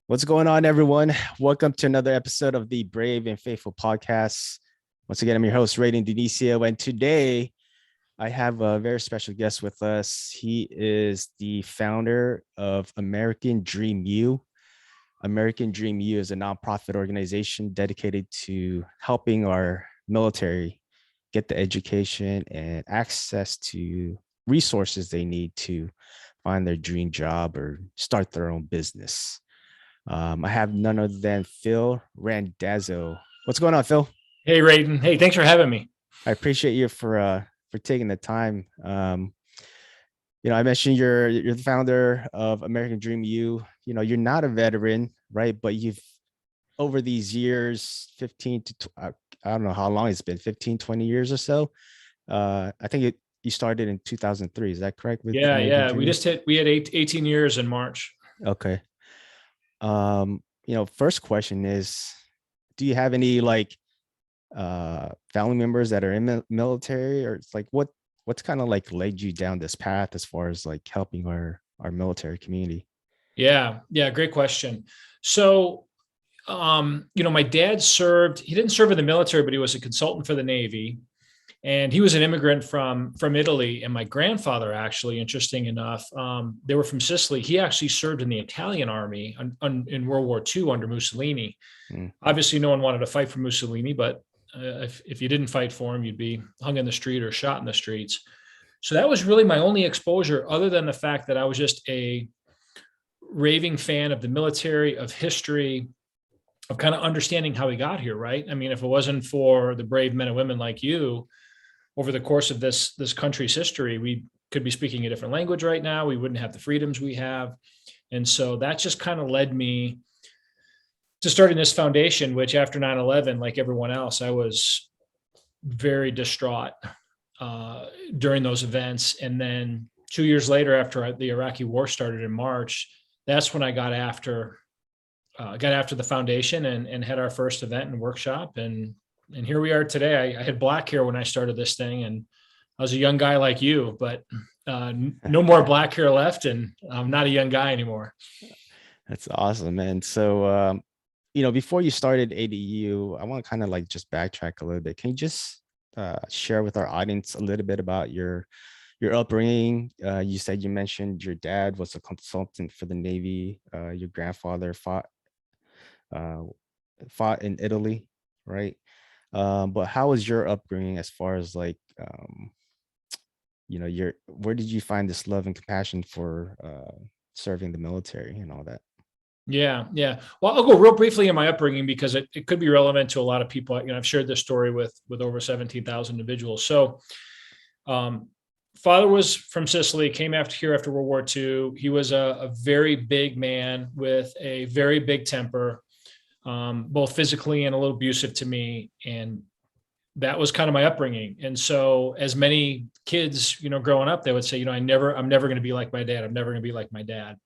What's going on, everyone? Welcome to another episode of the Brave and Faithful podcast. Once again, I'm your host, Raiden Denicio, and today I have a very special guest with us. He is the founder of American Dream U. American Dream U is a nonprofit organization dedicated to helping our military get the education and access to resources they need to find their dream job or start their own business. I have none other than Phil Randazzo. What's going on, Phil? Hey, Raiden. Hey, thanks for having me. I appreciate you for taking the time. I mentioned you're the founder of American Dream U. You're not a veteran, right? But you've over these years, 15 to I don't know how long it's been, 15, 20 years or so. I think you started in 2003. Is that correct with Yeah, American yeah. Dream U? We had 18 years in March. Okay. First question is, do you have any family members that are in military, or it's like what's kind of like led you down this path as far as like helping our military community? Yeah, yeah. Great question. So, my dad served, he didn't serve in the military, but he was a consultant for the Navy. And he was an immigrant from Italy. And my grandfather, actually, interesting enough, they were from Sicily. He actually served in the Italian army in World War II under Mussolini. Mm. Obviously, no one wanted to fight for Mussolini, but if you didn't fight for him, you'd be hung in the street or shot in the streets. So that was really my only exposure, other than the fact that I was just a raving fan of the military, of history, of kind of understanding how we got here, right? I mean, if it wasn't for the brave men and women like you over the course of this country's history, we could be speaking a different language right now. We wouldn't have the freedoms we have. And so that just kind of led me to starting this foundation, which after 9/11, like everyone else, I was very distraught during those events. And then 2 years later, after the Iraqi war started in March, that's when I got after the foundation and had our first event and workshop. And here we are today. I had black hair when I started this thing, and I was a young guy like you, but no more black hair left, and I'm not a young guy anymore. That's awesome, man. So before you started ADU, I want to kind of like just backtrack a little bit. Can you just share with our audience a little bit about your upbringing? You said you mentioned your dad was a consultant for the Navy. Your grandfather uh, fought in Italy, right? But how was your upbringing as far as like your where did you find this love and compassion for serving the military and all that? Yeah, yeah. Well, I'll go real briefly in my upbringing because it could be relevant to a lot of people. I've shared this story with over 17,000 individuals. So, um, father was from Sicily, came after World War II. He was a very big man with a very big temper, both physically and a little abusive to me. And that was kind of my upbringing. And so, as many kids, growing up, they would say, I'm never going to be like my dad. I'm never going to be like my dad.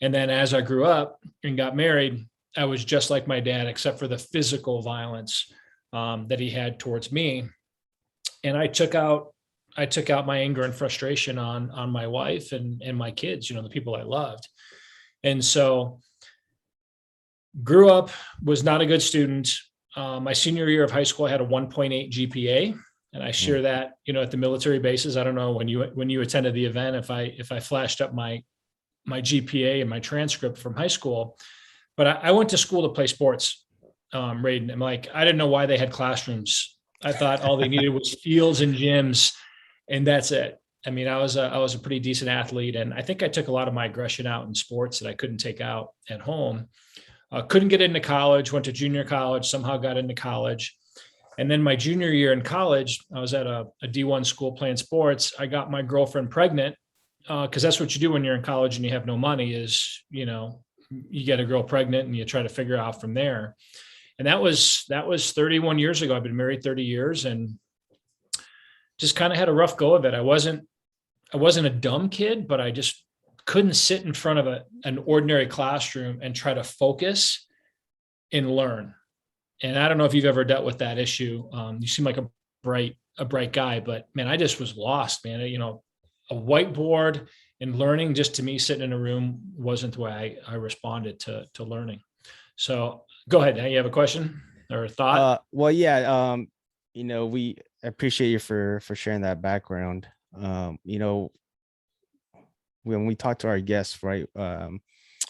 And then as I grew up and got married, I was just like my dad, except for the physical violence that he had towards me. And I took out my anger and frustration on my wife and my kids, the people I loved. And so grew up, was not a good student. My senior year of high school, I had a 1.8 GPA. And I share that, at the military bases. I don't know when you attended the event, if I flashed up my GPA and my transcript from high school, but I went to school to play sports. Raiden, I'm like, I didn't know why they had classrooms. I thought all they needed was fields and gyms, and that's it. I mean, I was a pretty decent athlete, and I think I took a lot of my aggression out in sports that I couldn't take out at home. Couldn't get into college. Went to junior college. Somehow got into college. And then my junior year in college, I was at a D1 school playing sports. I got my girlfriend pregnant, because that's what you do when you're in college and you have no money is, you get a girl pregnant and you try to figure out from there. And that was 31 years ago. I've been married 30 years and just kind of had a rough go of it. I wasn't a dumb kid, but I just couldn't sit in front of an ordinary classroom and try to focus and learn. And I don't know if you've ever dealt with that issue. You seem like a bright guy, but man, I just was lost, man. A whiteboard And learning, just to me, sitting in a room wasn't the way I responded to learning. So go ahead. Now you have a question or a thought? Well, yeah. We appreciate you for sharing that background. When we talk to our guests, right,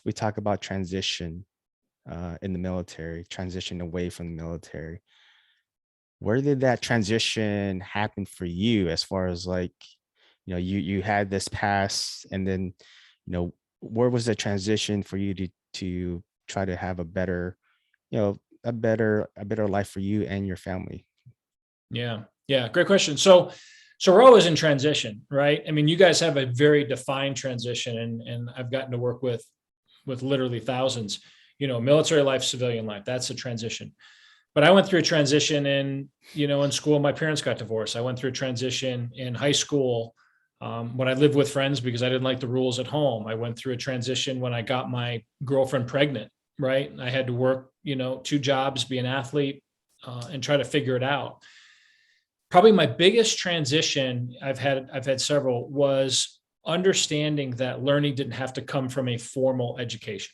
we talk about transition in the military, transition away from the military. Where did that transition happen for you, as far as like, you had this pass, and then, where was the transition for you to try to have a better, a better life for you and your family? Yeah. Yeah. Great question. So we're always in transition, right? I mean, you guys have a very defined transition, and I've gotten to work with literally thousands, military life, civilian life. That's a transition. But I went through a transition in school. My parents got divorced. I went through a transition in high school when I lived with friends because I didn't like the rules at home. I went through a transition when I got my girlfriend pregnant, right? I had to work, 2 jobs, be an athlete, and try to figure it out. Probably my biggest transition, I've had several, was understanding that learning didn't have to come from a formal education.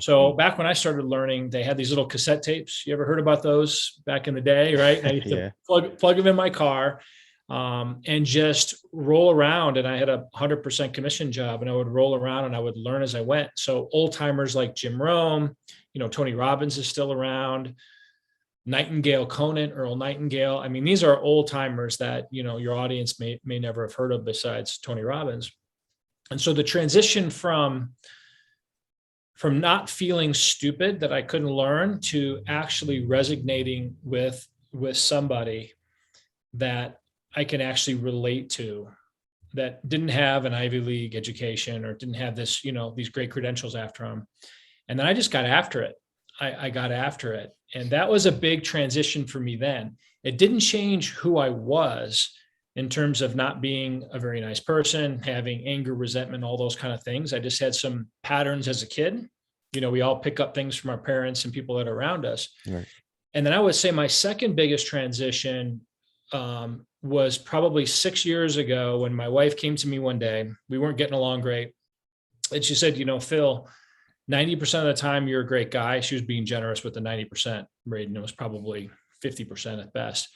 So back when I started learning, they had these little cassette tapes. You ever heard about those back in the day, right? I used to Yeah. plug them in my car and just roll around. And I had a 100% commission job, and I would roll around and I would learn as I went. So old timers like Jim Rome, Tony Robbins is still around. Nightingale Conant, Earl Nightingale. I mean, these are old timers that, your audience may never have heard of besides Tony Robbins. And so the transition from not feeling stupid that I couldn't learn to actually resonating with somebody that I can actually relate to, that didn't have an Ivy League education or didn't have this, these great credentials after them. And then I just got after it. I got after it. And that was a big transition for me then. It didn't change who I was in terms of not being a very nice person, having anger, resentment, all those kind of things. I just had some patterns as a kid. We all pick up things from our parents and people that are around us. Right. And then I would say my second biggest transition was probably 6 years ago when my wife came to me one day. We weren't getting along great. And she said, Phil, 90% of the time you're a great guy. She was being generous with the 90% rate, and it was probably 50% at best.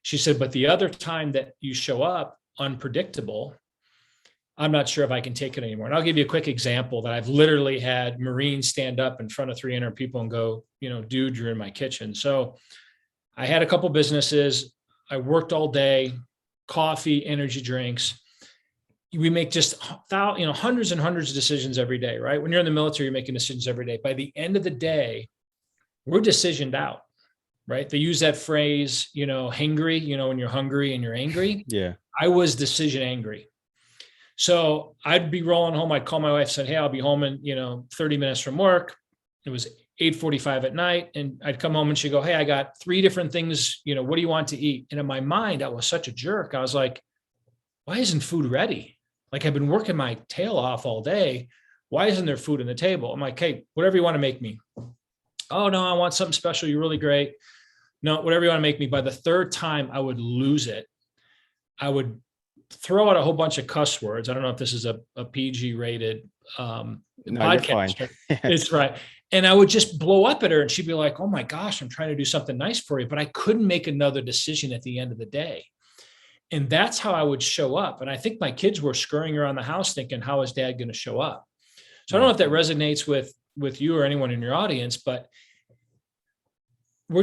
She said, but the other time that you show up unpredictable, I'm not sure if I can take it anymore. And I'll give you a quick example that I've literally had Marines stand up in front of 300 people and go, dude, you're in my kitchen. So I had a couple businesses. I worked all day, coffee, energy drinks. We make just hundreds and hundreds of decisions every day, right? When you're in the military, you're making decisions every day. By the end of the day, we're decisioned out, right? They use that phrase, hangry, when you're hungry and you're angry. Yeah. I was decision angry. So I'd be rolling home. I'd call my wife, said, hey, I'll be home in, 30 minutes from work. It was 8:45 at night. And I'd come home and she'd go, hey, I got 3 different things. What do you want to eat? And in my mind, I was such a jerk. I was like, why isn't food ready? Like, I've been working my tail off all day. Why isn't there food on the table? I'm like, hey, whatever you want to make me. Oh, no, I want something special. You're really great. No, whatever you want to make me. By the 3rd time, I would lose it. I would throw out a whole bunch of cuss words. I don't know if this is a PG rated podcast. It's right. And I would just blow up at her and she'd be like, oh my gosh, I'm trying to do something nice for you. But I couldn't make another decision at the end of the day. And that's how I would show up. And I think my kids were scurrying around the house thinking, how is dad going to show up? So I don't know if that resonates with you or anyone in your audience, but we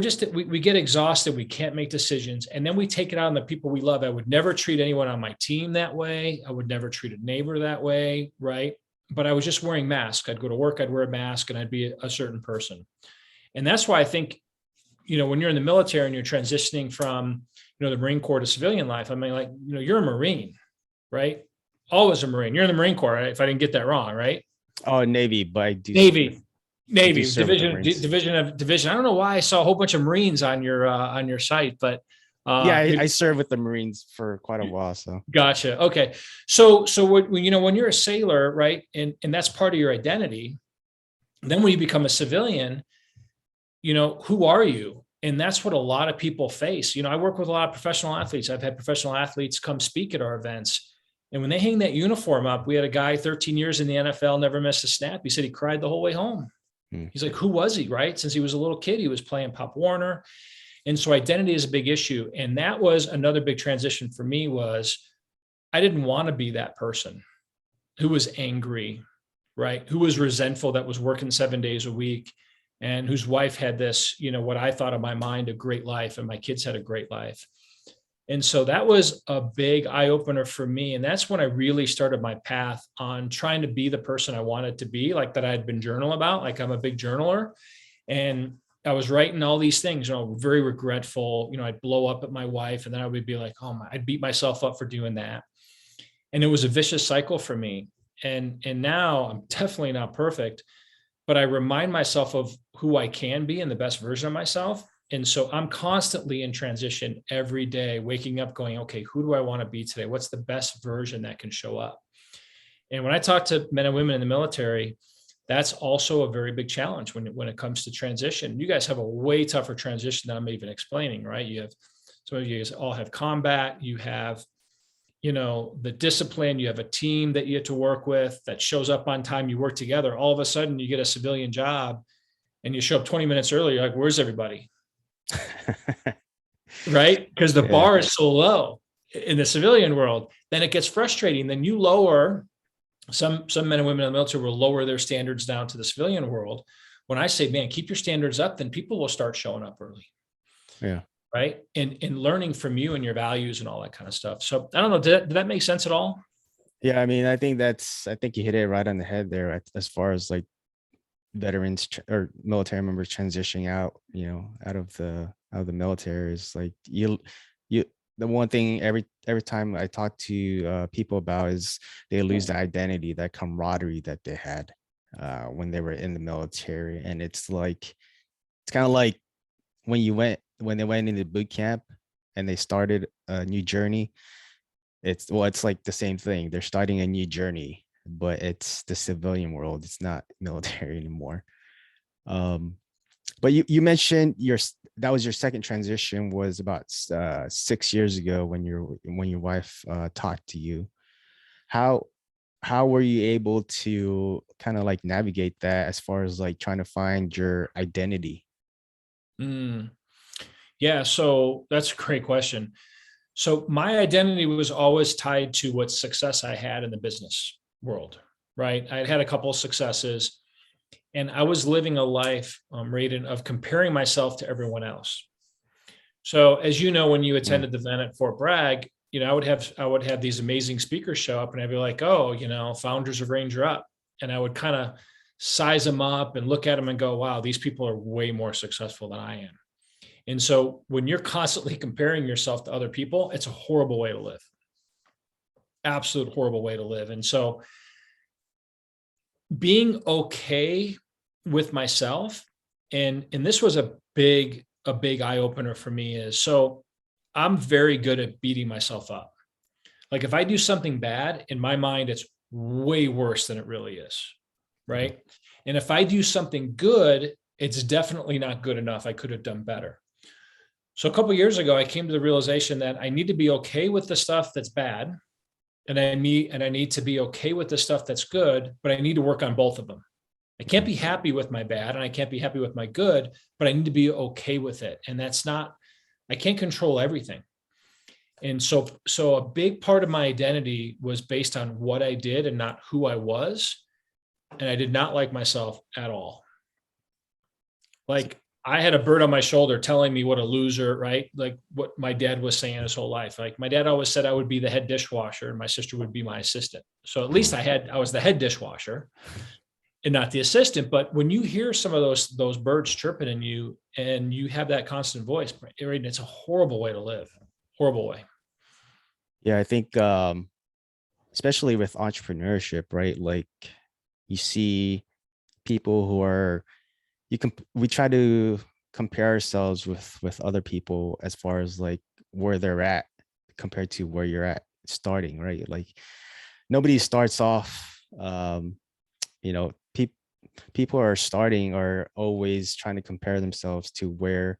get exhausted. We can't make decisions. And then we take it out on the people we love. I would never treat anyone on my team that way. I would never treat a neighbor that way. Right. But I was just wearing masks. I'd go to work, I'd wear a mask, and I'd be a certain person. And that's why I think, when you're in the military and you're transitioning from, the Marine Corps to civilian life, I mean, like, you're a Marine, right? Always a Marine. You're in the Marine Corps, right? If I didn't get that wrong, right? Oh, Navy, but I do. Navy division. I don't know why I saw a whole bunch of Marines on your site, but yeah, I served with the Marines for quite a while. So gotcha. Okay, so when you're a sailor, right, and that's part of your identity, then when you become a civilian, who are you? And that's what a lot of people face. I work with a lot of professional athletes. I've had professional athletes come speak at our events. And when they hang that uniform up, we had a guy 13 years in the NFL, never missed a snap. He said he cried the whole way home. He's like, who was he, right? Since he was a little kid, he was playing Pop Warner. And so identity is a big issue. And that was another big transition for me was I didn't want to be that person who was angry, right? Who was resentful, that was working 7 days a week, and whose wife had this, what I thought in my mind, a great life, and my kids had a great life. And so that was a big eye opener for me. And that's when I really started my path on trying to be the person I wanted to be, like that I had been journaling about, like I'm a big journaler. And I was writing all these things, very regretful, I'd blow up at my wife, and then I would be like, oh my, I'd beat myself up for doing that. And it was a vicious cycle for me. And now I'm definitely not perfect, but I remind myself of who I can be and the best version of myself. And so I'm constantly in transition every day, waking up going, okay, who do I want to be today? What's the best version that can show up? And when I talk to men and women in the military, that's also a very big challenge when it comes to transition. You guys have a way tougher transition than I'm even explaining, right? You have, some of you guys all have combat, you have, the discipline, you have a team that you have to work with that shows up on time, you work together. All of a sudden you get a civilian job and you show up 20 minutes early, you're like, where's everybody? Right? Because the bar is so low in the civilian world, then it gets frustrating. Then you lower, some men and women in the military will lower their standards down to the civilian world. When I say, man, keep your standards up, then people will start showing up early. Yeah. Right. And learning from you and your values and all that kind of stuff. So I don't know, did that make sense at all? Yeah. I mean, I think you hit it right on the head there as far as like veterans or military members transitioning out, out of the military is like you the one thing every time I talk to people about is they lose the identity, that camaraderie that they had when they were in the military. And it's kind of like when they went into boot camp and they started a new journey. It's like the same thing. They're starting a new journey, but it's the civilian world. It's not military anymore. But you mentioned that was your second transition, was about 6 years ago when your wife talked to you. How were you able to kind of like navigate that as far as like trying to find your identity? Yeah, so that's a great question. So my identity was always tied to what success I had in the business world, right? I had a couple of successes, and I was living a life, Raiden, of comparing myself to everyone else. So as you know, when you attended the event at Fort Bragg, I would have these amazing speakers show up, and I'd be like, oh, founders of Ranger Up. And I would kind of size them up and look at them and go, wow, these people are way more successful than I am. And so when you're constantly comparing yourself to other people, it's a horrible way to live. Absolute horrible way to live. And so being okay with myself, and this was a big eye opener for me, is so I'm very good at beating myself up. Like if I do something bad, in my mind, it's way worse than it really is. Right. And if I do something good, it's definitely not good enough. I could have done better. So a couple of years ago, I came to the realization that I need to be okay with the stuff that's bad, and I need to be okay with the stuff that's good, but I need to work on both of them. I can't be happy with my bad, and I can't be happy with my good, but I need to be okay with it. And I can't control everything. And so a big part of my identity was based on what I did and not who I was. And I did not like myself at all. Like I had a bird on my shoulder telling me what a loser, right? Like what my dad was saying his whole life. Like my dad always said I would be the head dishwasher and my sister would be my assistant. So at least I was the head dishwasher and not the assistant. But when you hear some of those birds chirping in you and you have that constant voice, it's a horrible way to live. Horrible way. Yeah, I think especially with entrepreneurship, right? Like you see people who are we try to compare ourselves with other people as far as like where they're at compared to where you're at starting, right? Like nobody starts off people are starting are always trying to compare themselves to where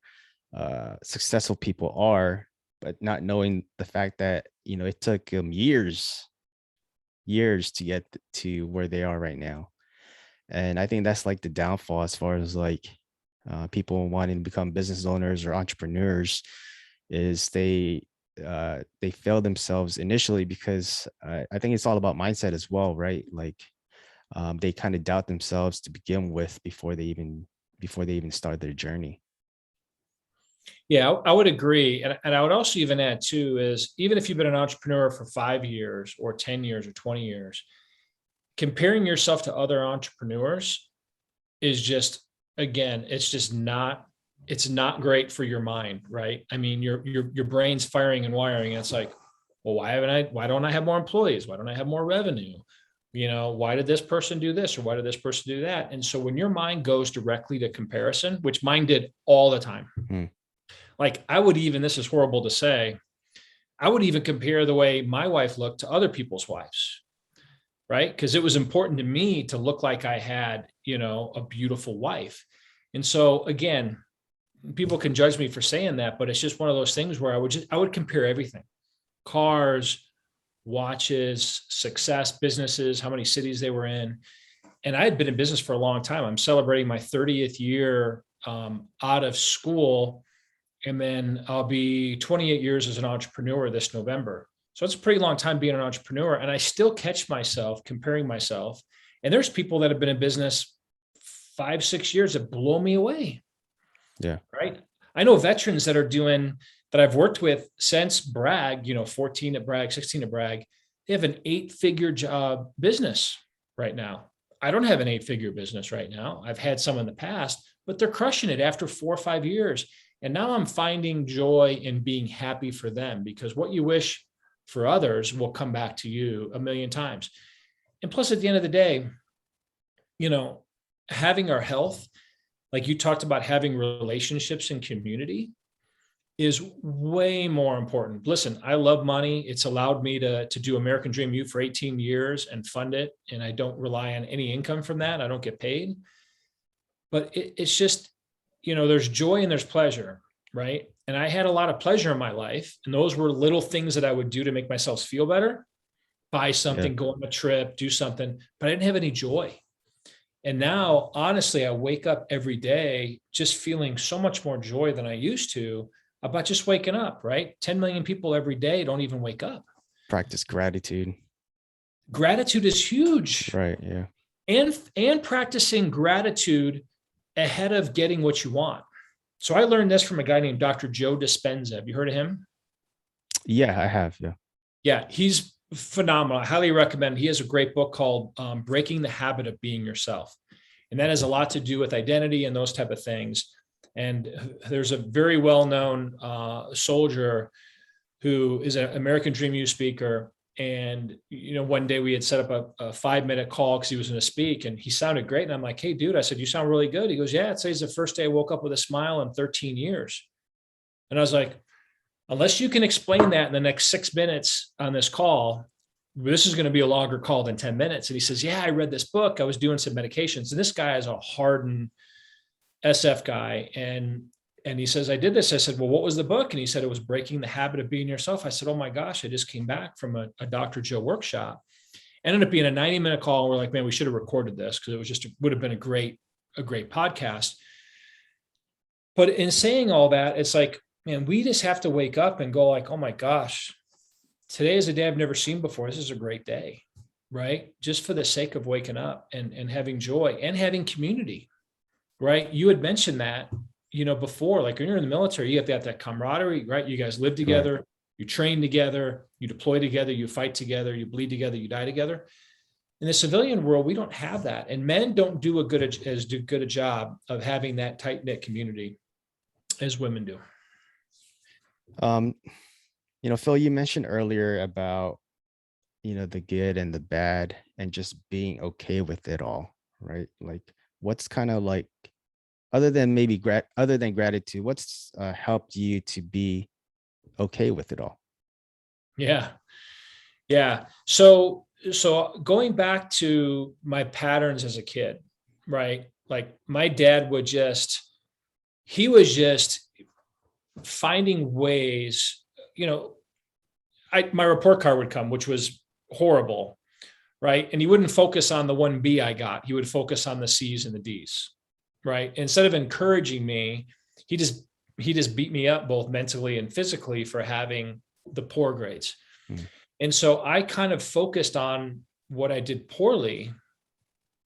successful people are, but not knowing the fact that it took them years years to get to where they are right now. And I think that's like the downfall as far as like people wanting to become business owners or entrepreneurs, is they fail themselves initially because I think it's all about mindset as well, right? Like they kind of doubt themselves to begin with before they even start their journey. Yeah, I would agree. And I would also even add too, is even if you've been an entrepreneur for 5 years or 10 years or 20 years, comparing yourself to other entrepreneurs is just, again, it's not great for your mind, right? I mean, your brain's firing and wiring. And it's like, well, why don't I have more employees? Why don't I have more revenue? Why did this person do this? Or why did this person do that? And so when your mind goes directly to comparison, which mine did all the time, like I would even, this is horrible to say, I would even compare the way my wife looked to other people's wives, right? Because it was important to me to look like I had, a beautiful wife. And so again, people can judge me for saying that, but it's just one of those things where I would compare everything: cars, watches, success, businesses, how many cities they were in. And I had been in business for a long time. I'm celebrating my 30th year out of school. And then I'll be 28 years as an entrepreneur this November. So it's a pretty long time being an entrepreneur. And I still catch myself comparing myself. And there's people that have been in business 5-6 years that blow me away. Yeah. Right. I know veterans that I've worked with since Bragg, 14 at Bragg, 16 at Bragg. They have an 8-figure job business right now. I don't have an 8-figure business right now. I've had some in the past, but they're crushing it after 4 or 5 years. And now I'm finding joy in being happy for them, because what you wish for others will come back to you a million times. And plus, at the end of the day, having our health, like you talked about, having relationships and community is way more important. Listen, I love money. It's allowed me to do American Dream Youth for 18 years and fund it. And I don't rely on any income from that. I don't get paid. But it's just, there's joy and there's pleasure, right? And I had a lot of pleasure in my life. And those were little things that I would do to make myself feel better: buy something, go on a trip, do something. But I didn't have any joy. And now, honestly, I wake up every day just feeling so much more joy than I used to about just waking up, right? 10 million people every day don't even wake up. Practice gratitude. Gratitude is huge. Right. Yeah. And practicing gratitude ahead of getting what you want. So I learned this from a guy named Dr. Joe Dispenza. Have you heard of him? Yeah, I have. Yeah. Yeah, he's phenomenal. I highly recommend. He has a great book called Breaking the Habit of Being Yourself. And that has a lot to do with identity and those type of things. And there's a very well-known soldier who is an American Dream Youth speaker. And, one day we had set up a 5-minute call because he was going to speak, and he sounded great. And I'm like, "Hey, dude," I said, "You sound really good." He goes, "Yeah, today's the first day I woke up with a smile in 13 years. And I was like, unless you can explain that in the next 6 minutes on this call, this is going to be a longer call than 10 minutes. And he says, "Yeah, I read this book. I was doing some medications." And this guy is a hardened SF guy. And he says, "I did this." I said, "Well, what was the book?" And he said, "It was Breaking the Habit of Being Yourself." I said, "Oh my gosh, I just came back from a Dr. Joe workshop." Ended up being a 90-minute call. We're like, "Man, we should have recorded this," because would have been a great podcast. But in saying all that, it's like, man, we just have to wake up and go like, "Oh my gosh, today is a day I've never seen before. This is a great day," right? Just for the sake of waking up and having joy and having community, right? You had mentioned that, before, like when you're in the military, you have to have that camaraderie, right? You guys live together, right. You train together, you deploy together, you fight together, you bleed together, you die together. In the civilian world, we don't have that. And men don't do as good a job of having that tight-knit community as women do. Phil, you mentioned earlier about, the good and the bad and just being okay with it all, right? Like what's kind of like, other than gratitude, what's helped you to be okay with it all? Yeah. Yeah. So going back to my patterns as a kid, right? Like my dad he was just finding ways, my report card would come, which was horrible. right? And he wouldn't focus on the one B I got. He would focus on the C's and the D's, right? Instead of encouraging me, he just beat me up both mentally and physically for having the poor grades. Mm. And so I kind of focused on what I did poorly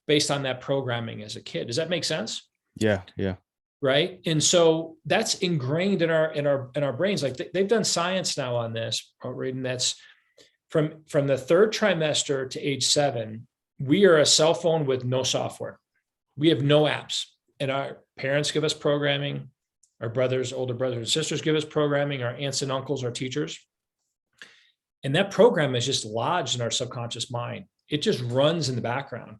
based on that programming as a kid. Does that make sense? Yeah. Yeah. Right. And so that's ingrained in our brains. Like they've done science now on this, right? And that's from the third trimester to age 7, we are a cell phone with no software. We have no apps, and our parents give us programming. Our older brothers and sisters give us programming, our aunts and uncles, our teachers. And that program is just lodged in our subconscious mind. It just runs in the background.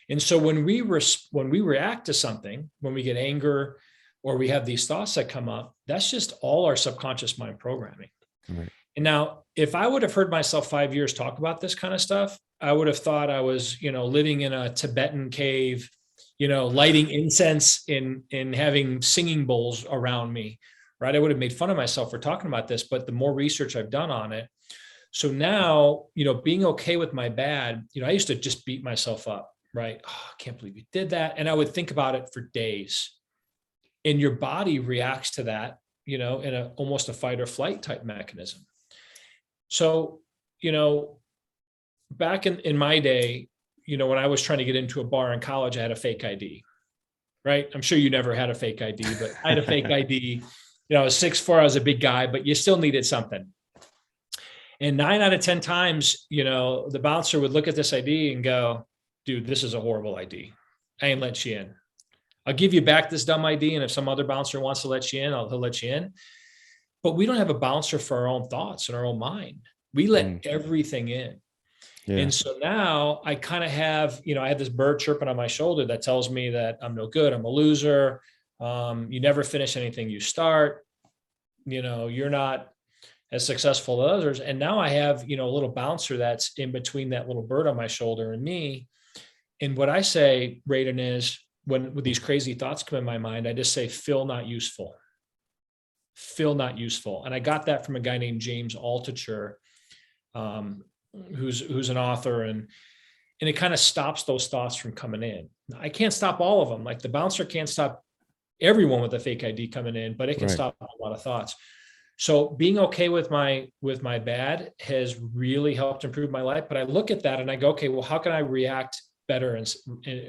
And so when we react to something, when we get anger or we have these thoughts that come up, that's just all our subconscious mind programming. Right. And now, if I would have heard myself 5 years talk about this kind of stuff, I would have thought I was, living in a Tibetan cave, lighting incense and having singing bowls around me, right? I would have made fun of myself for talking about this, but the more research I've done on it. So now, being okay with my bad, I used to just beat myself up, right? Oh, I can't believe you did that. And I would think about it for days. And your body reacts to that, in almost a fight or flight type mechanism. So, back in my day, when I was trying to get into a bar in college, I had a fake ID, right? I'm sure you never had a fake ID, but I had a fake ID. I was 6'4", I was a big guy, but you still needed something. And 9 out of 10 times, the bouncer would look at this ID and go, dude, this is a horrible ID. I ain't let you in. I'll give you back this dumb ID. And if some other bouncer wants to let you in, he'll let you in. But we don't have a bouncer for our own thoughts and our own mind. We let everything in. Yeah. And so now I kind of have, I have this bird chirping on my shoulder that tells me that I'm no good. I'm a loser. You never finish anything you start. You're not as successful as others. And now I have, a little bouncer that's in between that little bird on my shoulder and me. And what I say, Radon, is when these crazy thoughts come in my mind, I just say, Phil, not useful. Phil, not useful. And I got that from a guy named James Altucher, who's an author, and it kind of stops those thoughts from coming in. I can't stop all of them. Like the bouncer can't stop everyone with a fake ID coming in, but it can stop a lot of thoughts. So being okay with my bad has really helped improve my life. But I look at that and I go, okay, well, how can I react better and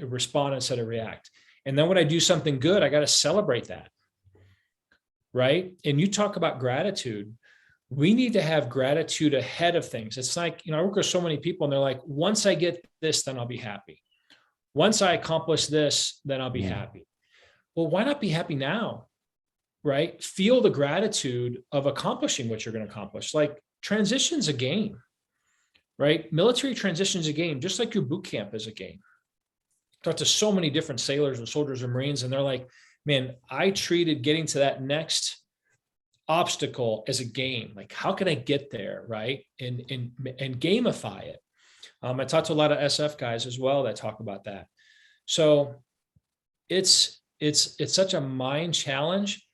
respond instead of react? And then when I do something good, I got to celebrate that. Right. And you talk about gratitude. We need to have gratitude ahead of things. It's like, I work with so many people and they're like, once I get this, then I'll be happy. Once I accomplish this, then I'll be happy. Well, why not be happy now? Right? Feel the gratitude of accomplishing what you're going to accomplish. Like transition's a game, right? Military transition's a game, just like your boot camp is a game. Talk to so many different sailors and soldiers and Marines, and they're like, man, I treated getting to that next obstacle as a game. Like, how can I get there, right? And gamify it. I talked to a lot of SF guys as well that talk about that. So it's such a mind challenge,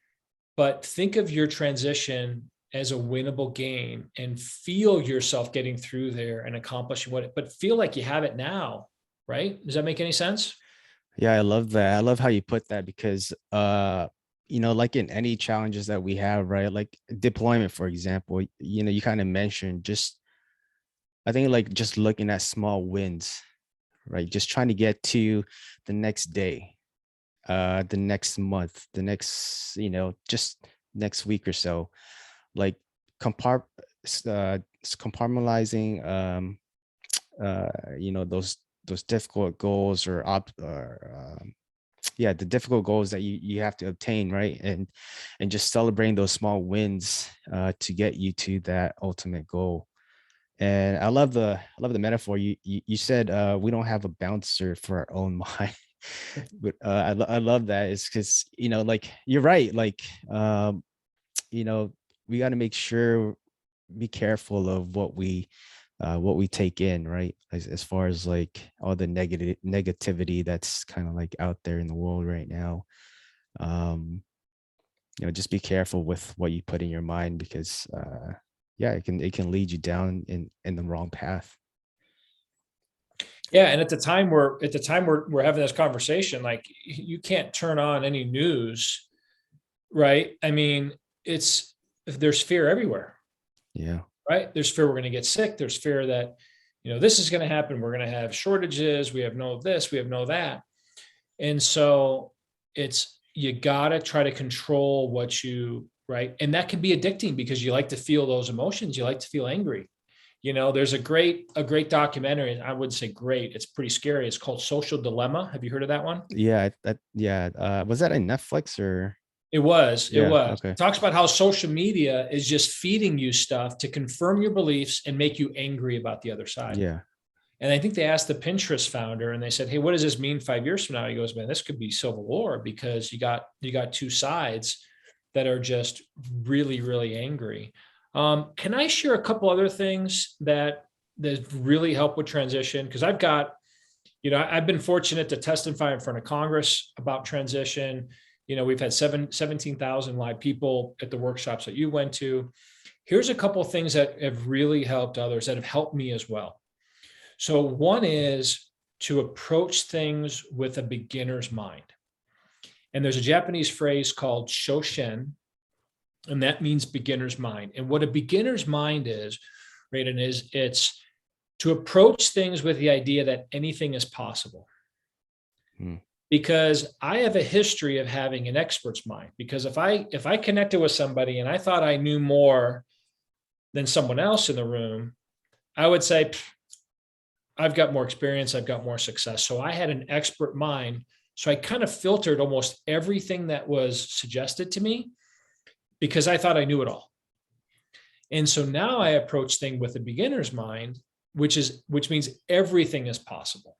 but think of your transition as a winnable game and feel yourself getting through there and accomplishing but feel like you have it now, right? Does that make any sense? Yeah, I love that. I love how you put that because, like in any challenges that we have, right? Like deployment, for example, you kind of mentioned I think like just looking at small wins, right? Just trying to get to the next day, the next month, the next, just next week or so, like compartmentalizing, those difficult goals or the difficult goals that you have to obtain, right? And just celebrating those small wins to get you to that ultimate goal. And I love the metaphor you said. We don't have a bouncer for our own mind. But I love that. It's because like you're right. Like we got to make sure, be careful of what we take in, right? As far as like all the negativity that's kind of like out there in the world right now. Just be careful with what you put in your mind because it can lead you down in the wrong path. Yeah. And at the time we're having this conversation, like you can't turn on any news, right? I mean, there's fear everywhere, Yeah. right? There's fear we're going to get sick. There's fear that, this is going to happen. We're going to have shortages. We have no this, we have no that. And so you got to try to control right. And that can be addicting because you like to feel those emotions. You like to feel angry. There's a great documentary, and I wouldn't say great. It's pretty scary. It's called Social Dilemma. Have you heard of that one? Yeah. Yeah. Was that in Netflix or? It was. It Yeah. was. Okay. It talks about how social media is just feeding you stuff to confirm your beliefs and make you angry about the other side. Yeah. And I think they asked the Pinterest founder, and they said, "Hey, what does this mean 5 years from now?" He goes, "Man, this could be civil war because you got two sides that are just really, really angry." Can I share a couple other things that really help with transition? Because I've been fortunate to testify in front of Congress about transition. We've had 17,000 live people at the workshops that you went to. Here's a couple of things that have really helped others, that have helped me as well. So one is to approach things with a beginner's mind. And there's a Japanese phrase called shoshin, and that means beginner's mind. And what a beginner's mind is, right, and it's to approach things with the idea that anything is possible. Hmm. Because I have a history of having an expert's mind. Because if I connected with somebody and I thought I knew more than someone else in the room, I would say, I've got more experience, I've got more success. So I had an expert mind. So I kind of filtered almost everything that was suggested to me because I thought I knew it all. And so now I approach things with a beginner's mind, which means everything is possible.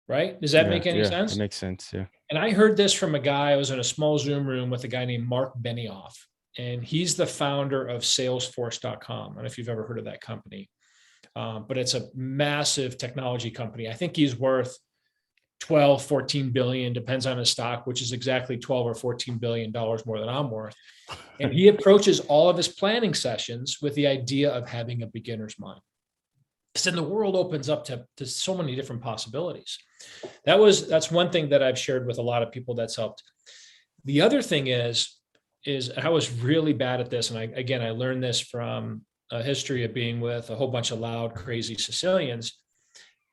Right? Does that make any sense? It makes sense. Yeah. And I heard this from a guy. I was in a small Zoom room with a guy named Mark Benioff, and he's the founder of Salesforce.com. I don't know if you've ever heard of that company, but it's a massive technology company. I think he's worth 12, 14 billion, depends on his stock, which is exactly 12 or 14 billion dollars more than I'm worth. And he approaches all of his planning sessions with the idea of having a beginner's mind. Because then the world opens up to so many different possibilities. That's one thing that I've shared with a lot of people that's helped. The other thing is I was really bad at this. And I learned this from a history of being with a whole bunch of loud, crazy Sicilians,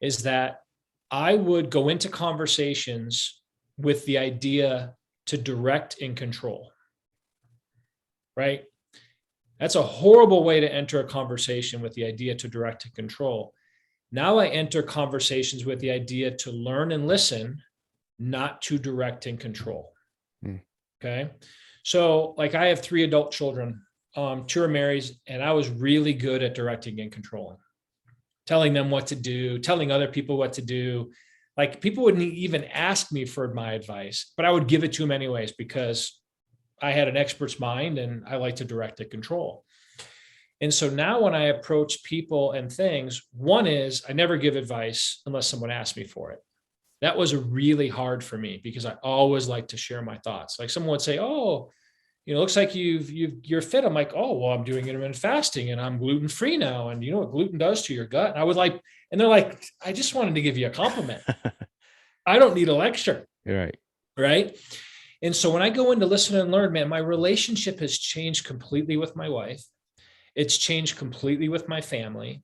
is that I would go into conversations with the idea to direct and control, right? That's a horrible way to enter a conversation, with the idea to direct and control. Now I enter conversations with the idea to learn and listen, not to direct and control. Okay. So like I have 3 adult children, 2 are married, and I was really good at directing and controlling, telling them what to do, telling other people what to do. Like people wouldn't even ask me for my advice, but I would give it to them anyways because I had an expert's mind and I like to direct and control. And so now when I approach people and things, one is I never give advice unless someone asks me for it. That was really hard for me because I always like to share my thoughts. Like someone would say, "Oh, looks like you're fit." I'm like, "Oh, well, I'm doing intermittent fasting and I'm gluten free now. And you know what gluten does to your gut?" And I was like, and they're like, "I just wanted to give you a compliment. I don't need a lecture." You're right. Right. And so when I go in to listen and learn, man, my relationship has changed completely with my wife. It's changed completely with my family,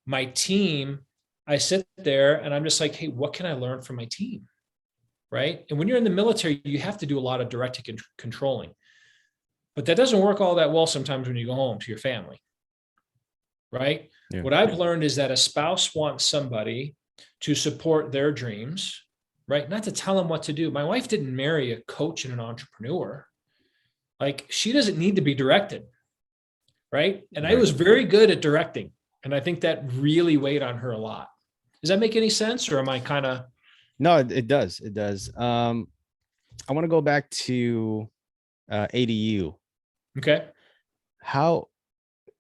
my team. I sit there and I'm just like, "Hey, what can I learn from my team?" Right. And when you're in the military, you have to do a lot of directing and controlling, but that doesn't work all that well sometimes when you go home to your family. Right. Yeah. What I've learned is that a spouse wants somebody to support their dreams, right? Not to tell them what to do. My wife didn't marry a coach and an entrepreneur. Like she doesn't need to be directed. Right. And I was very good at directing. And I think that really weighed on her a lot. Does that make any sense? Or am I kind of? No, it does. It does. I want to go back to ADU. Okay. How,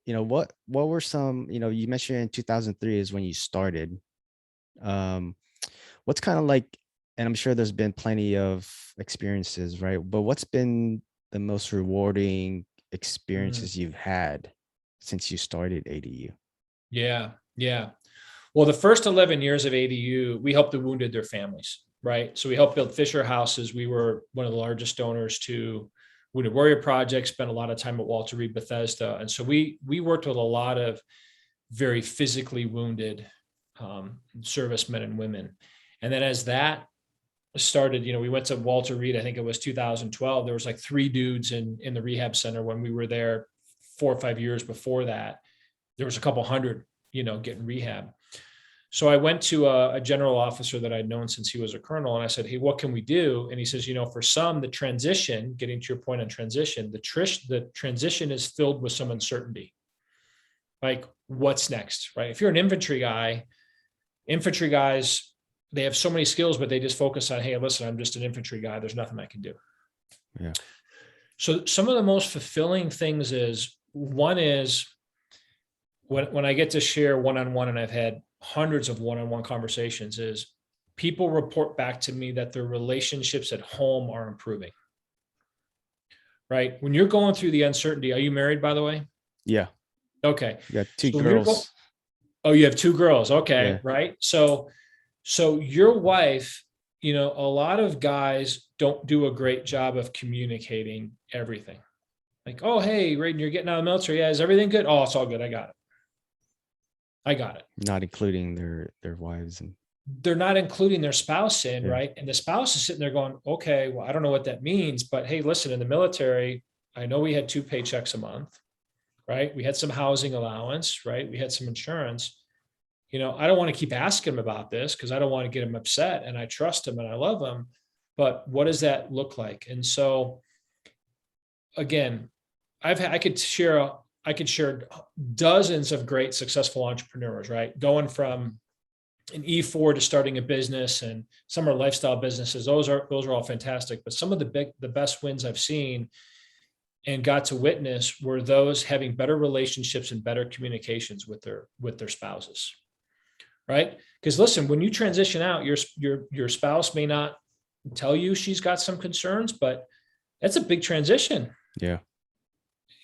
what were some, you mentioned in 2003 is when you started. What's kind of like, and I'm sure there's been plenty of experiences, right? But what's been the most rewarding experiences you've had since you started ADU? Yeah. Yeah. Well, the first 11 years of ADU, we helped the wounded, their families, right? So we helped build Fisher houses. We were one of the largest donors to Wounded Warrior Project, spent a lot of time at Walter Reed Bethesda. And so we worked with a lot of very physically wounded servicemen and women. And then as that started, we went to Walter Reed, I think it was 2012. There was like 3 dudes in the rehab center when we were there 4 or 5 years before that. There was a couple hundred, getting rehab. So I went to a general officer that I'd known since he was a colonel. And I said, hey, what can we do? And he says, for some, the transition, getting to your point on transition, the transition is filled with some uncertainty. Like, what's next, right? If you're an infantry guys, they have so many skills, but they just focus on, hey, listen, I'm just an infantry guy. There's nothing I can do. Yeah. So some of the most fulfilling things is, one is when I get to share one-on-one, and I've had hundreds of one-on-one conversations, is people report back to me that their relationships at home are improving, right? When you're going through the uncertainty, are you married, by the way? Yeah. Okay. You got 2 girls. You have 2 girls. Okay. Yeah. Right. So your wife, a lot of guys don't do a great job of communicating everything. Like, oh, hey, Raiden, you're getting out of the military. Yeah. Is everything good? Oh, it's all good. I got it. Not including their wives, and they're not including their spouse in, Yeah. right? And the spouse is sitting there going, okay, well, I don't know what that means, but hey, listen, in the military, I know we had 2 paychecks a month, right? We had some housing allowance, right? We had some insurance. I don't want to keep asking him about this because I don't want to get him upset, and I trust him and I love him, but what does that look like? And so again, I could share dozens of great successful entrepreneurs, right? Going from an E4 to starting a business, and some are lifestyle businesses. Those are all fantastic. But some of the best wins I've seen and got to witness were those having better relationships and better communications with their spouses, right? Because listen, when you transition out, your spouse may not tell you she's got some concerns, but that's a big transition. Yeah.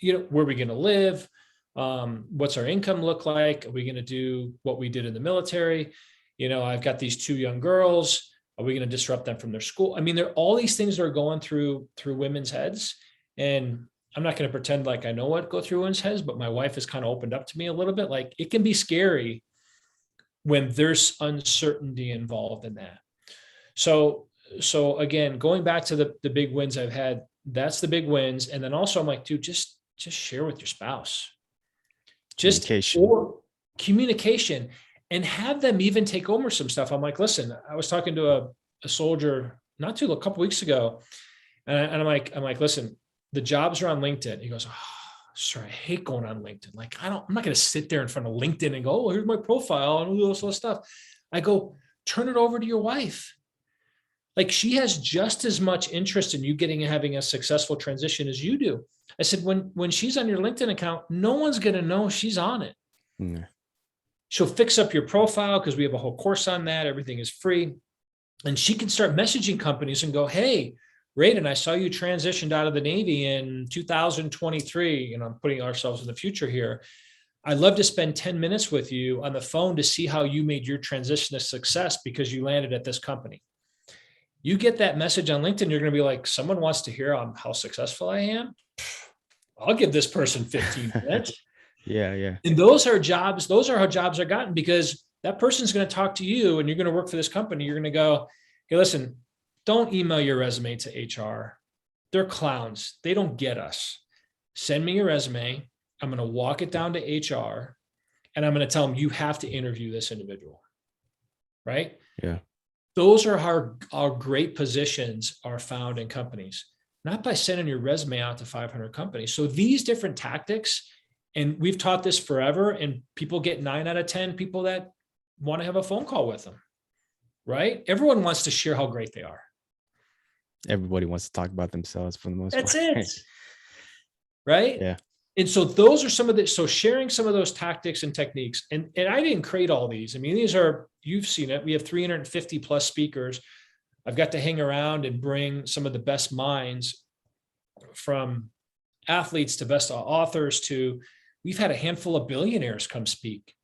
Where are we going to live? What's our income look like? Are we going to do what we did in the military? I've got these 2 young girls. Are we going to disrupt them from their school? I mean, there are all these things that are going through women's heads. And I'm not going to pretend like I know what go through women's heads, but my wife has kind of opened up to me a little bit. Like, it can be scary when there's uncertainty involved in that. So again, going back to the big wins I've had, that's the big wins. And then also I'm like, dude, just share with your spouse. Communication, and have them even take over some stuff. I'm like, listen, I was talking to a soldier a couple weeks ago, and I'm like, listen, the jobs are on LinkedIn. He goes, oh, sir, I hate going on LinkedIn. Like, I'm not going to sit there in front of LinkedIn and go, oh, here's my profile and all this other stuff. I go, turn it over to your wife. Like, she has just as much interest in you having a successful transition as you do. I said, when she's on your LinkedIn account, no one's going to know she's on it. Mm. She'll fix up your profile because we have a whole course on that. Everything is free. And she can start messaging companies and go, hey, Raiden, I saw you transitioned out of the Navy in 2023. I'm putting ourselves in the future here. I'd love to spend 10 minutes with you on the phone to see how you made your transition a success because you landed at this company. You get that message on LinkedIn, you're going to be like, someone wants to hear how successful I am. I'll give this person 15 minutes. Yeah. And those are how jobs are gotten, because that person's going to talk to you and you're going to work for this company. You're going to go, hey, listen, don't email your resume to HR. They're clowns. They don't get us. Send me your resume. I'm going to walk it down to HR and I'm going to tell them you have to interview this individual. Right? Yeah. Those are how our great positions are found in companies, not by sending your resume out to 500 companies. So these different tactics, and we've taught this forever, and people get 9 out of 10 people that want to have a phone call with them, right? Everyone wants to share how great they are. Everybody wants to talk about themselves for the most part. That's it. Right? Yeah. And so those are some of so sharing some of those tactics and techniques. And I didn't create all these. I mean, these are, you've seen it. We have 350 plus speakers. I've got to hang around and bring some of the best minds, from athletes to best authors to, we've had a handful of billionaires come speak,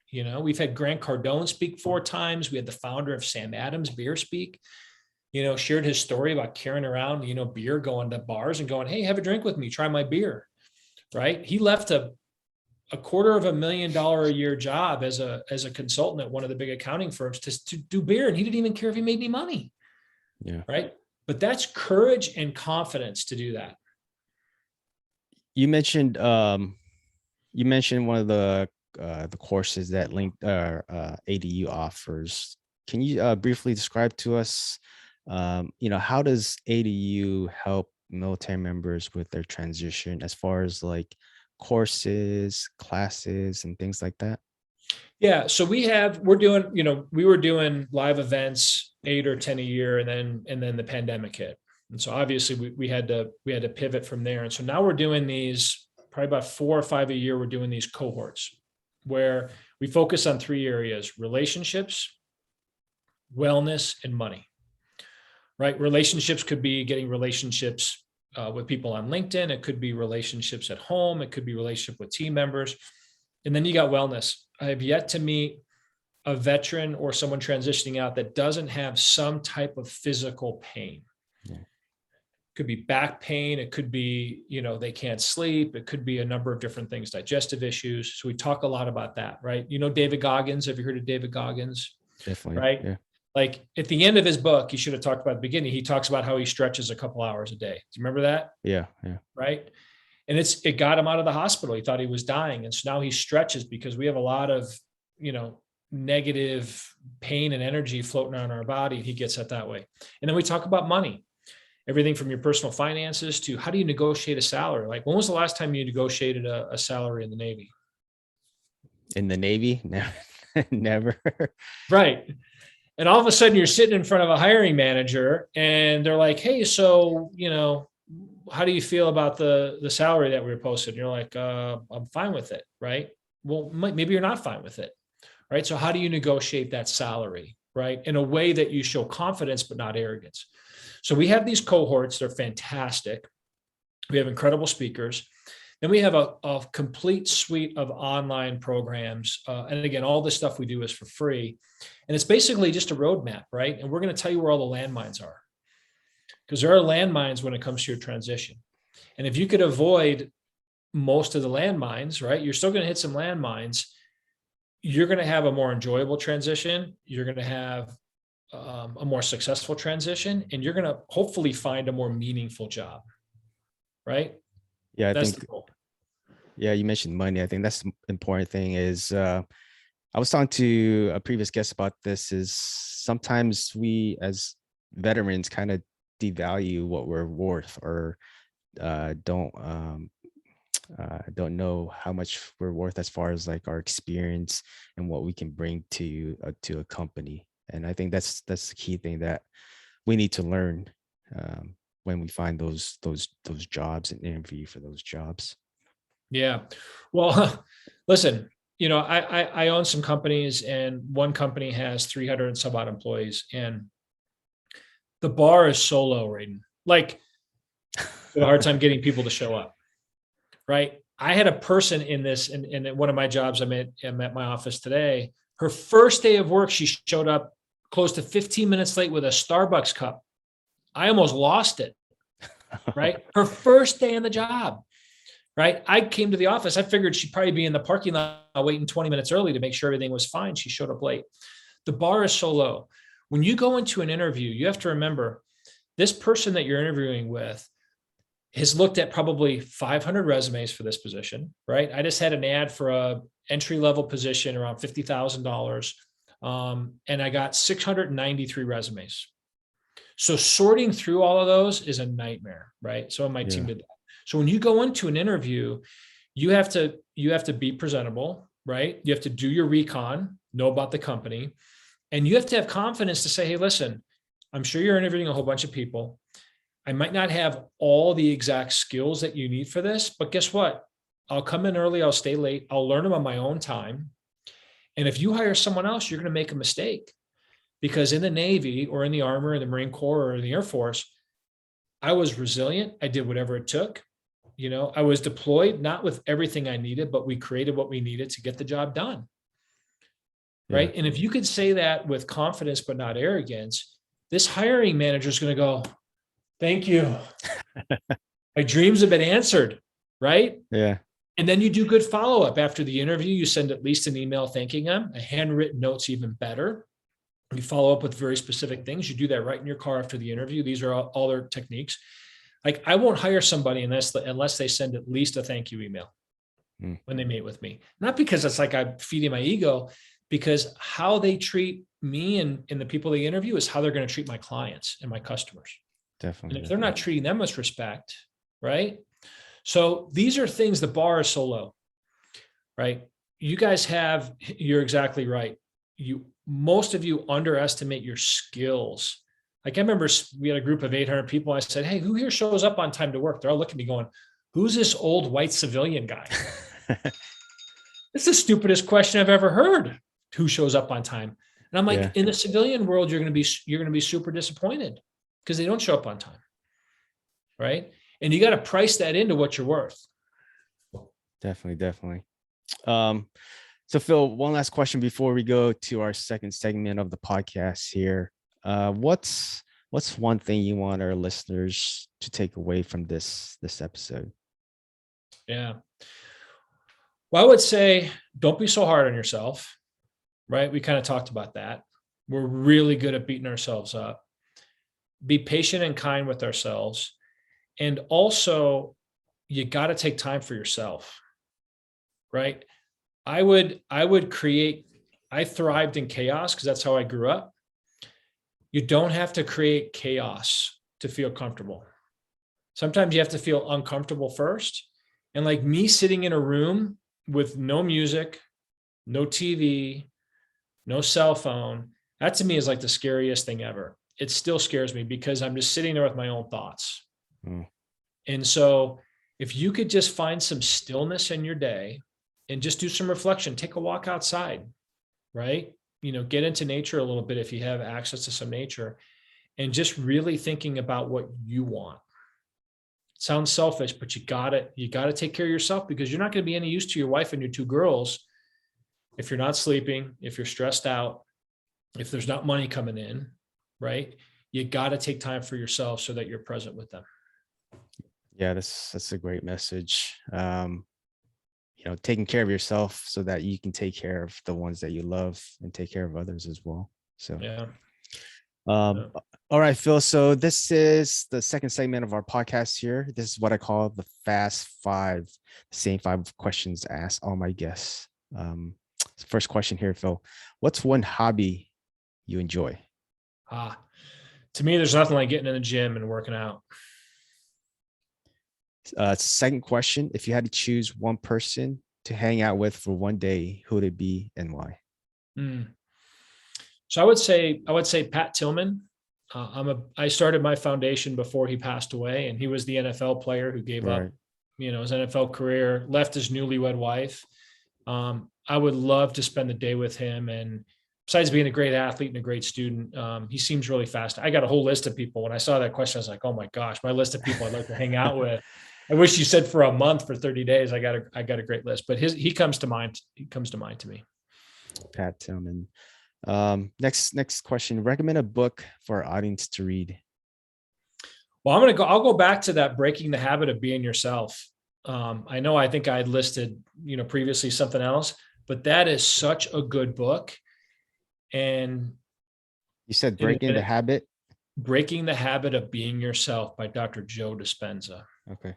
We've had Grant Cardone speak 4 times. We had the founder of Sam Adams Beer speak, shared his story about carrying around, beer, going to bars and going, hey, have a drink with me, try my beer, right? He left a $250,000 a year job as a consultant at one of the big accounting firms to do beer. And he didn't even care if he made any money. Yeah. Right. But that's courage and confidence to do that. You mentioned one of the courses that ADU offers. Can you briefly describe to us, how does ADU help military members with their transition as far as like courses, classes, and things like that? Yeah. So we were doing live events 8 or 10 a year, and then the pandemic hit. And so obviously we had to pivot from there. And so now we're doing these probably about 4 or 5 a year. We're doing these cohorts where we focus on 3 areas: relationships, wellness, and money, right? Relationships could be getting relationships with people on LinkedIn. It could be relationships at home. It could be relationship with team members. And then you got wellness. I have yet to meet a veteran or someone transitioning out that doesn't have some type of physical pain. Yeah. It could be back pain. It could be, they can't sleep. It could be a number of different things, digestive issues. So we talk a lot about that, right? David Goggins. Have you heard of David Goggins? Definitely. Right. Yeah. Like at the end of his book, he should have talked about at the beginning. He talks about how he stretches a couple hours a day. Do you remember that? Yeah. Yeah. Right. And it got him out of the hospital. He thought he was dying. And so now he stretches because we have a lot of, negative pain and energy floating around our body. And he gets it that way. And then we talk about money, everything from your personal finances to how do you negotiate a salary? Like, when was the last time you negotiated a salary in the Navy? In the Navy? No, never. Right. And all of a sudden you're sitting in front of a hiring manager and they're like, hey, so, how do you feel about the salary that we were posted? And you're like, I'm fine with it. Right. Well, maybe you're not fine with it. Right. So how do you negotiate that salary? Right. In a way that you show confidence, but not arrogance. So we have these cohorts. They're fantastic. We have incredible speakers. Then we have a complete suite of online programs. And again, all this stuff we do is for free. And it's basically just a roadmap, right? And we're going to tell you where all the landmines are, because there are landmines when it comes to your transition. And if you could avoid most of the landmines, right, you're still going to hit some landmines. You're going to have a more enjoyable transition. You're going to have a more successful transition, and you're going to hopefully find a more meaningful job, right? Yeah, That's the goal. Yeah, you mentioned money. I think that's the important thing is, I was talking to a previous guest about this, is sometimes we as veterans kind of devalue what we're worth, or don't know how much we're worth as far as like our experience and what we can bring to a company. And I think that's the key thing that we need to learn when we find those jobs and interview for those jobs. Yeah. Well, listen, I own some companies, and one company has 300 and some odd employees, and the bar is so low, Raiden. Like, I have a hard time getting people to show up. Right. I had a person in one of my jobs. I'm at my office today. Her first day of work, she showed up close to 15 minutes late with a Starbucks cup. I almost lost it. Right. Her first day on the job. Right. I came to the office. I figured she'd probably be in the parking lot waiting 20 minutes early to make sure everything was fine. She showed up late. The bar is so low. When you go into an interview, you have to remember this person that you're interviewing with has looked at probably 500 resumes for this position, right? I just had an ad for a entry-level position around $50,000. And I got 693 resumes. So sorting through all of those is a nightmare, right? So my team did that. So when you go into an interview, you have to be presentable, right? You have to do your recon, know about the company, and you have to have confidence to say, hey, listen, I'm sure you're interviewing a whole bunch of people. I might not have all the exact skills that you need for this, but guess what? I'll come in early. I'll stay late. I'll learn them on my own time. And if you hire someone else, you're going to make a mistake, because in the Navy or in the Army or the Marine Corps or the Air Force, I was resilient. I did whatever it took. I was deployed, not with everything I needed, but we created what we needed to get the job done. right? And if you could say that with confidence, but not arrogance, this hiring manager is going to go, thank you. My dreams have been answered, right? Yeah. And then you do good follow-up after the interview. You send at least an email thanking them. A handwritten note's even better. You follow up with very specific things. You do that right in your car after the interview. These are all their techniques. Like, I won't hire somebody unless they send at least a thank you email when they meet with me. Not because it's like I'm feeding my ego, because how they treat me and the people they interview is how they're going to treat my clients and my customers. Definitely. And if they're not treating them with respect, right? So these are things, the bar is so low, right? You guys you're exactly right. Most of you underestimate your skills. Like, I remember we had a group of 800 people. I said, hey, who here shows up on time to work? They're all looking at me going, who's this old white civilian guy? It's the stupidest question I've ever heard. Who shows up on time? And I'm like, in the civilian world, you're going to be super disappointed because they don't show up on time. Right. And you got to price that into what you're worth. Definitely. So Phil, one last question before we go to our second segment of the podcast here. What's one thing you want our listeners to take away from this episode? Yeah. Well, I would say, don't be so hard on yourself, right? We kind of talked about that. We're really good at beating ourselves up. Be patient and kind with ourselves. And also, you got to take time for yourself, right? I thrived in chaos because that's how I grew up. You don't have to create chaos to feel comfortable. Sometimes you have to feel uncomfortable first. And like me sitting in a room with no music, no TV, no cell phone, that to me is like the scariest thing ever. It still scares me because I'm just sitting there with my own thoughts. And so if you could just find some stillness in your day and just do some reflection, take a walk outside, right? Get into nature a little bit if you have access to some nature, and just really thinking about what you want. It sounds selfish, but you gotta take care of yourself, because you're not going to be any use to your wife and your two girls if you're not sleeping, if you're stressed out, if there's not money coming in, right? You got to take time for yourself so that you're present with them. Yeah, that's a great message. Taking care of yourself so that you can take care of the ones that you love and take care of others as well. So, all right, Phil. So this is the second segment of our podcast here. This is what I call the Fast Five, the same 5 questions asked all my guests. First question here, Phil. What's one hobby you enjoy? To me, there's nothing like getting in the gym and working out. Second question, if you had to choose one person to hang out with for one day, who would it be and why? So I would say Pat Tillman. I started my foundation before he passed away, and he was the NFL player who gave up, his NFL career, left his newlywed wife. I would love to spend the day with him. And besides being a great athlete and a great student, he seems really fast. I got a whole list of people. When I saw that question, I was like, oh my gosh, my list of people I'd like to hang out with. I wish you said for a month, for 30 days. I got a great list, but he comes to mind. He comes to mind to me. Pat Tillman. Next question. Recommend a book for our audience to read. Well, I'll go back to that Breaking the Habit of Being Yourself. I think I had listed, previously something else, but that is such a good book. And you said Breaking the Habit of Being Yourself by Dr. Joe Dispenza. Okay.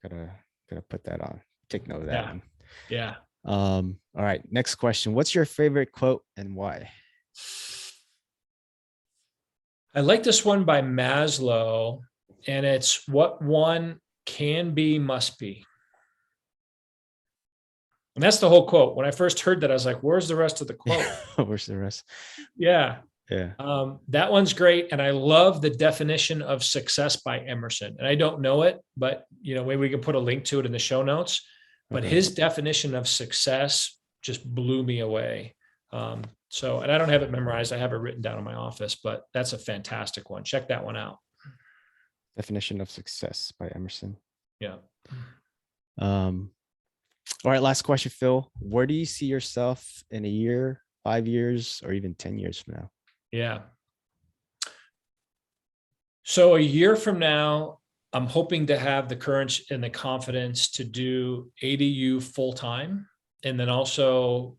Gotta put that on. Take note of that one. Yeah. All right. Next question. What's your favorite quote and why? I like this one by Maslow, and it's, what one can be must be. And that's the whole quote. When I first heard that, I was like, where's the rest of the quote? Where's the rest? Yeah. Yeah. That one's great. And I love the definition of success by Emerson. And I don't know it, but maybe we can put a link to it in the show notes. But his definition of success just blew me away. And I don't have it memorized. I have it written down in my office, but that's a fantastic one. Check that one out. Definition of Success by Emerson. Yeah. All right, last question, Phil. Where do you see yourself in a year, 5 years, or even 10 years from now? Yeah. So a year from now, I'm hoping to have the courage and the confidence to do ADU full time, and then also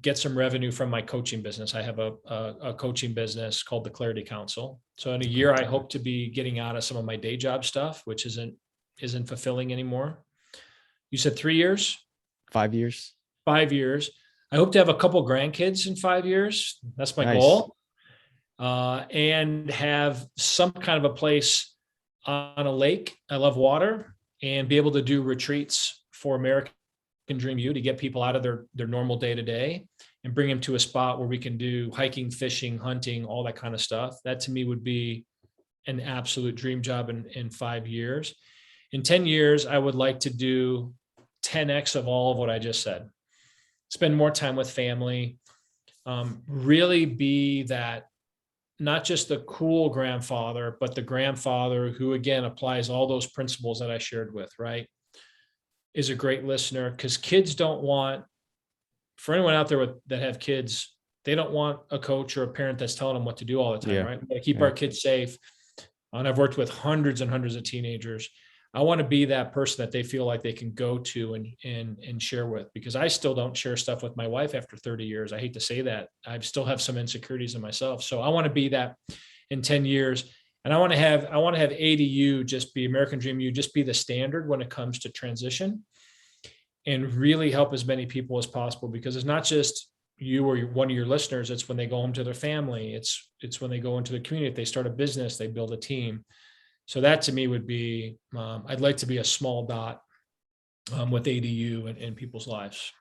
get some revenue from my coaching business. I have a coaching business called the Clarity Council. So in a year, I hope to be getting out of some of my day job stuff, which isn't fulfilling anymore. You said 3 years? 5 years. 5 years. I hope to have a couple grandkids in 5 years. That's my Nice. goal. And have some kind of a place on a lake. I love water, and be able to do retreats for American Dream U to get people out of their normal day to day and bring them to a spot where we can do hiking, fishing, hunting, all that kind of stuff. That to me would be an absolute dream job in 5 years. In 10 years, I would like to do 10x of all of what I just said. Spend more time with family, really be that, not just the cool grandfather, but the grandfather who, again, applies all those principles that I shared with, right? Is a great listener, because kids don't want, for anyone out there that have kids, they don't want a coach or a parent that's telling them what to do all the time, right? We gotta keep our kids safe. And I've worked with hundreds and hundreds of teenagers. I want to be that person that they feel like they can go to and share with, because I still don't share stuff with my wife after 30 years. I hate to say that. I still have some insecurities in myself. So I want to be that in 10 years. And I want to have ADU just be American Dream U, just be the standard when it comes to transition, and really help as many people as possible, because it's not just you or one of your listeners. It's when they go home to their family. It's when they go into the community. If they start a business, they build a team. So that to me would be, I'd like to be a small dot with ADU in people's lives.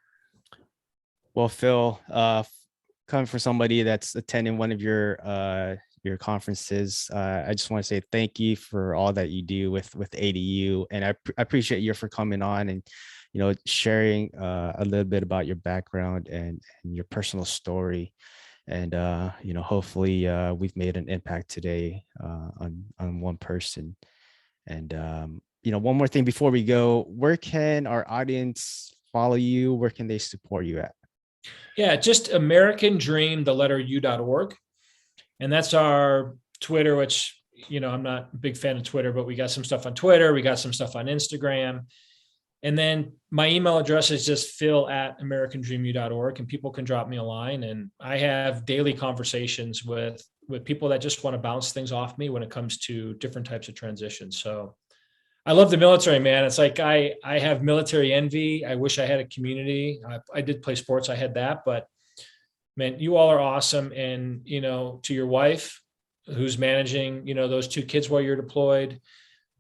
Well, Phil, coming from somebody that's attending one of your conferences, I just want to say thank you for all that you do with ADU, and I appreciate you for coming on and sharing a little bit about your background and your personal story. And hopefully we've made an impact today on one person. And one more thing before we go, where can our audience follow you? Where can they support you at? Yeah, just American Dream, the letter U.org. And that's our Twitter, which, I'm not a big fan of Twitter, but we got some stuff on Twitter. We got some stuff on Instagram. And then my email address is just phil@americandreamu.org, and people can drop me a line. And I have daily conversations with people that just want to bounce things off me when it comes to different types of transitions. So I love the military, man. It's like I have military envy. I wish I had a community. I did play sports. I had that, but man, you all are awesome. And, to your wife who's managing, those 2 kids while you're deployed,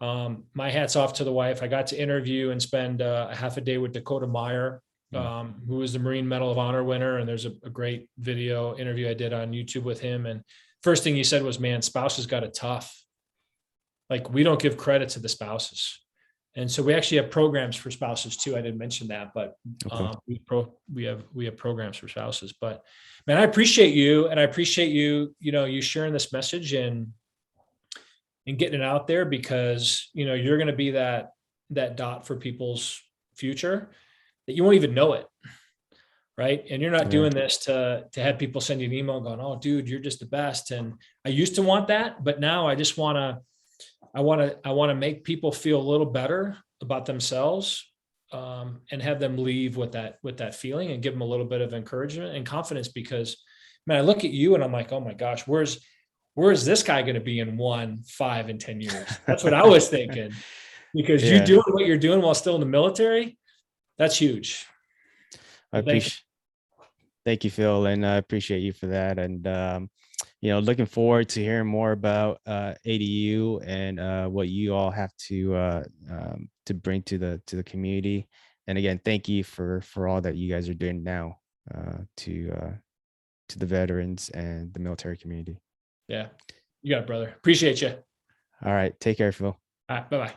my hat's off to the wife. I got to interview and spend a half a day with Dakota Meyer, who is the Marine Medal of Honor winner. And there's a great video interview I did on YouTube with him. And first thing he said was, man, spouses got it tough. Like, we don't give credit to the spouses. And so we actually have programs for spouses too. I didn't mention that, but we have programs for spouses. But man, I appreciate you, and I appreciate you, you sharing this message and getting it out there, because, you're going to be that dot for people's future that you won't even know it. Right. And you're not doing this to have people send you an email going, oh, dude, you're just the best. And I used to want that, but now I just want to make people feel a little better about themselves, and have them leave with that feeling, and give them a little bit of encouragement and confidence, because, man, I look at you and I'm like, oh my gosh, where's this guy going to be in 1, 5, and 10 years? That's what I was thinking, because you doing what you're doing while still in the military, that's huge. Thank you, Phil. And I appreciate you for that. And, looking forward to hearing more about ADU and what you all have to bring to the community. And again, thank you for all that you guys are doing now to the veterans and the military community. Yeah, you got it, brother. Appreciate you. All right. Take care, Phil. All right. Bye-bye.